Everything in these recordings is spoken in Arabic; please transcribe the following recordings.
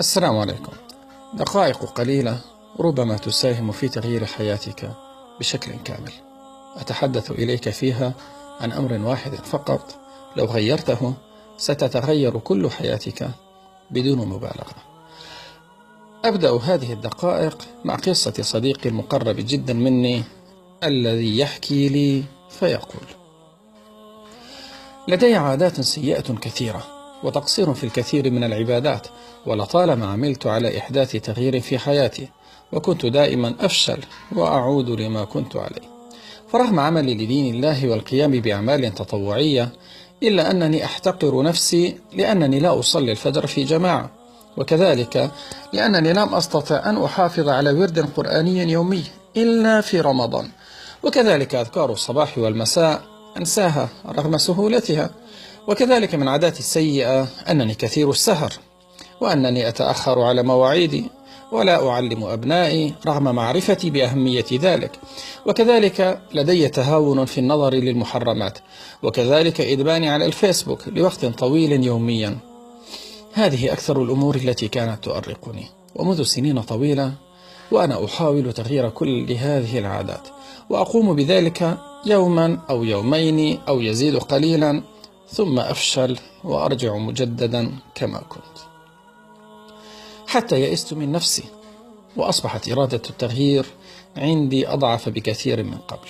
السلام عليكم. دقائق قليلة ربما تساهم في تغيير حياتك بشكل كامل. أتحدث إليك فيها عن أمر واحد فقط، لو غيرته ستتغير كل حياتك بدون مبالغة. أبدأ هذه الدقائق مع قصة صديقي المقرب جدا مني الذي يحكي لي فيقول: لدي عادات سيئة كثيرة وتقصير في الكثير من العبادات، ولطالما عملت على إحداث تغيير في حياتي، وكنت دائما أفشل وأعود لما كنت عليه. فرغم عملي لدين الله والقيام بأعمال تطوعية، إلا أنني أحتقر نفسي لأنني لا أصلي الفجر في جماعة، وكذلك لأنني لم أستطع أن أحافظ على ورد قرآني يومي إلا في رمضان، وكذلك أذكار الصباح والمساء أنساها رغم سهولتها. وكذلك من عاداتي السيئة أنني كثير السهر، وأنني أتأخر على مواعيدي ولا أعلم أبنائي رغم معرفتي بأهمية ذلك. وكذلك لدي تهاون في النظر للمحرمات، وكذلك إدماني على الفيسبوك لوقت طويل يوميا. هذه أكثر الأمور التي كانت تؤرقني، ومنذ سنين طويلة وأنا أحاول تغيير كل هذه العادات، وأقوم بذلك يوما أو يومين أو يزيد قليلا، ثم أفشل وأرجع مجددا كما كنت، حتى يئست من نفسي، وأصبحت إرادة التغيير عندي أضعف بكثير من قبل.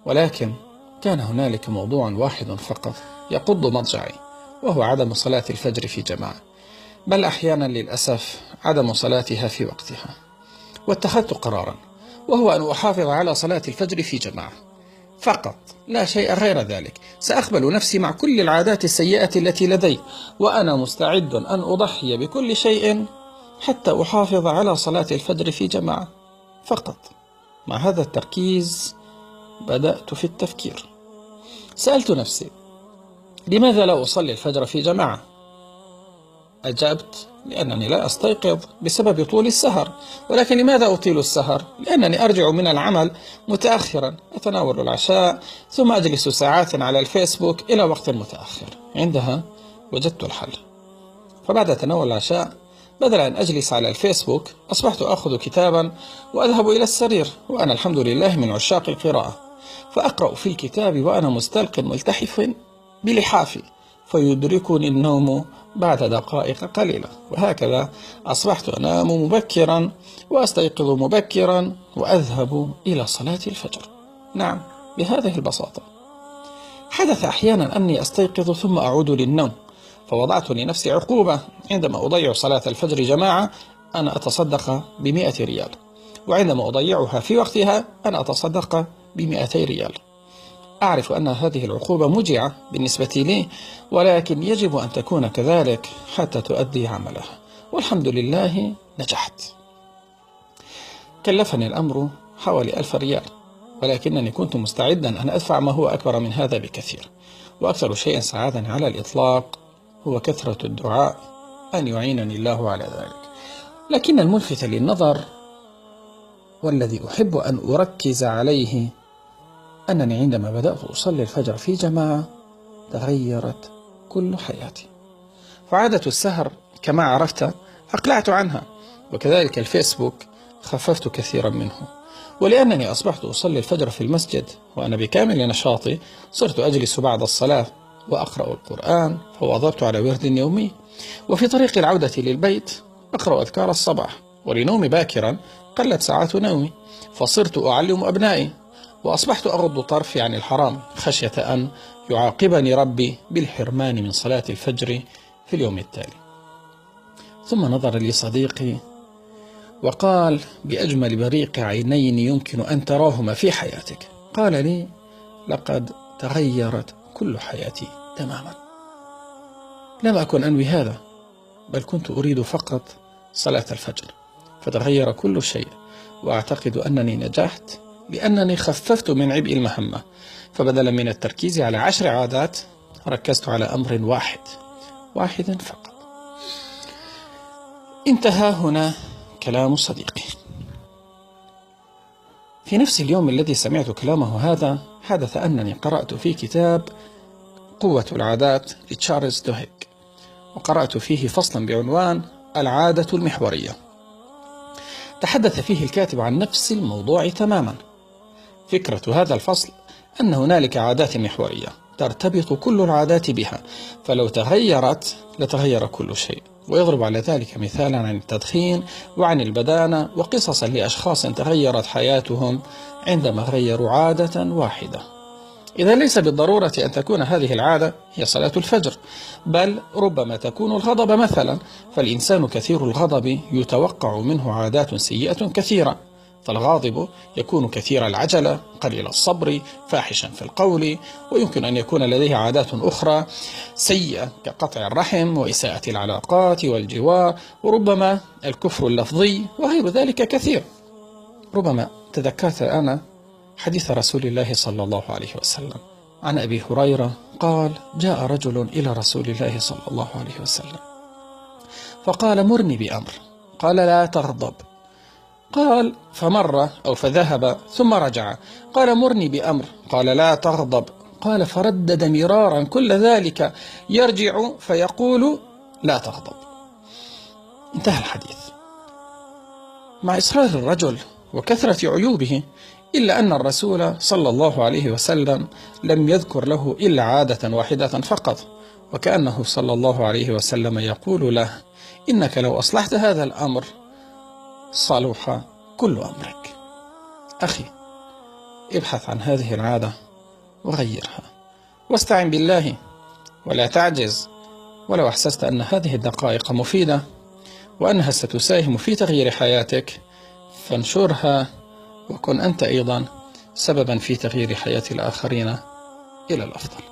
ولكن كان هنالك موضوع واحد فقط يقض مضجعي، وهو عدم صلاة الفجر في جماعة، بل أحيانا للأسف عدم صلاتها في وقتها. واتخذت قرارا، وهو أن أحافظ على صلاة الفجر في جماعة فقط، لا شيء غير ذلك. سأقبل نفسي مع كل العادات السيئة التي لدي، وأنا مستعد أن أضحي بكل شيء حتى أحافظ على صلاة الفجر في جماعة فقط. مع هذا التركيز بدأت في التفكير. سألت نفسي: لماذا لا أصلي الفجر في جماعة؟ أجبت: لأنني لا أستيقظ بسبب طول السهر. ولكن لماذا أطيل السهر؟ لأنني أرجع من العمل متأخرا، أتناول العشاء ثم أجلس ساعات على الفيسبوك إلى وقت متأخر. عندها وجدت الحل، فبعد تناول العشاء بدل أن أجلس على الفيسبوك أصبحت أخذ كتابا وأذهب إلى السرير، وأنا الحمد لله من عشاق القراءة، فأقرأ في الكتاب وأنا مستلق ملتحف بلحافي، فيدركني النوم بعد دقائق قليلة. وهكذا أصبحت أنام مبكرا وأستيقظ مبكرا وأذهب إلى صلاة الفجر. نعم، بهذه البساطة. حدث أحيانا أني أستيقظ ثم أعود للنوم، فوضعت لنفسي عقوبة: عندما أضيع صلاة الفجر جماعة أنا أتصدق ب100 ريال، وعندما أضيعها في وقتها أنا أتصدق ب200 ريال. أعرف أن هذه العقوبة مجعة بالنسبة لي، ولكن يجب أن تكون كذلك حتى تؤدي عملها، والحمد لله نجحت. كلفني الأمر حوالي 1000 ريال، ولكنني كنت مستعدا أن أدفع ما هو أكبر من هذا بكثير. وأكثر شيء ساعدني على الإطلاق هو كثرة الدعاء أن يعينني الله على ذلك. لكن الملفت للنظر والذي أحب أن أركز عليه أنني عندما بدأت أصلي الفجر في جماعة تغيرت كل حياتي. فعادة السهر كما عرفت أقلعت عنها، وكذلك الفيسبوك خففت كثيرا منه. ولأنني أصبحت أصلي الفجر في المسجد وأنا بكامل نشاطي، صرت أجلس بعد الصلاة وأقرأ القرآن، فواظبت على ورد يومي. وفي طريق العودة للبيت أقرأ أذكار الصباح، ولنومي باكرا قلت ساعات نومي، فصرت أعلم أبنائي، وأصبحت أغض طرفي عن الحرام خشية أن يعاقبني ربي بالحرمان من صلاة الفجر في اليوم التالي. ثم نظر لي صديقي وقال بأجمل بريق عينين يمكن أن تراهما في حياتك، قال لي: لقد تغيرت كل حياتي تماما. لم أكن أنوي هذا، بل كنت أريد فقط صلاة الفجر، فتغير كل شيء. وأعتقد أنني نجحت لأنني خففت من عبء المهمة، فبدلا من التركيز على 10 عادات ركزت على أمر واحد فقط. انتهى هنا كلام صديقي. في نفس اليوم الذي سمعت كلامه هذا حدث أنني قرأت في كتاب قوة العادات لتشارلز دوهيك، وقرأت فيه فصلا بعنوان العادة المحورية. تحدث فيه الكاتب عن نفس الموضوع تماما. فكرة هذا الفصل أن هنالك عادات محورية ترتبط كل العادات بها، فلو تغيرت لتغير كل شيء. ويضرب على ذلك مثالا عن التدخين وعن البدانة، وقصصا لأشخاص تغيرت حياتهم عندما غيروا عادة واحدة. إذا ليس بالضرورة أن تكون هذه العادة هي صلاة الفجر، بل ربما تكون الغضب مثلا، فالإنسان كثير الغضب يتوقع منه عادات سيئة كثيرة. فالغاضب يكون كثير العجلة، قليل الصبر، فاحشا في القول، ويمكن أن يكون لديه عادات أخرى سيئة كقطع الرحم وإساءة العلاقات والجوار، وربما الكفر اللفظي وغير ذلك كثير. ربما تذكرت أنا حديث رسول الله صلى الله عليه وسلم عن أبي هريرة قال: جاء رجل إلى رسول الله صلى الله عليه وسلم فقال: مرني بأمر. قال: لا تغضب. قال: فمر أو فذهب ثم رجع. قال: مرني بأمر. قال: لا تغضب. قال: فردد مرارا كل ذلك يرجع فيقول: لا تغضب. انتهى الحديث. مع إصرار الرجل وكثرة عيوبه، إلا أن الرسول صلى الله عليه وسلم لم يذكر له إلا عادة واحدة فقط، وكأنه صلى الله عليه وسلم يقول له: إنك لو أصلحت هذا الأمر صلح كل أمرك. أخي، ابحث عن هذه العادة وغيرها، واستعن بالله ولا تعجز. ولو أحسست أن هذه الدقائق مفيدة وأنها ستساهم في تغيير حياتك فانشرها، وكن أنت أيضا سببا في تغيير حياة الآخرين إلى الأفضل.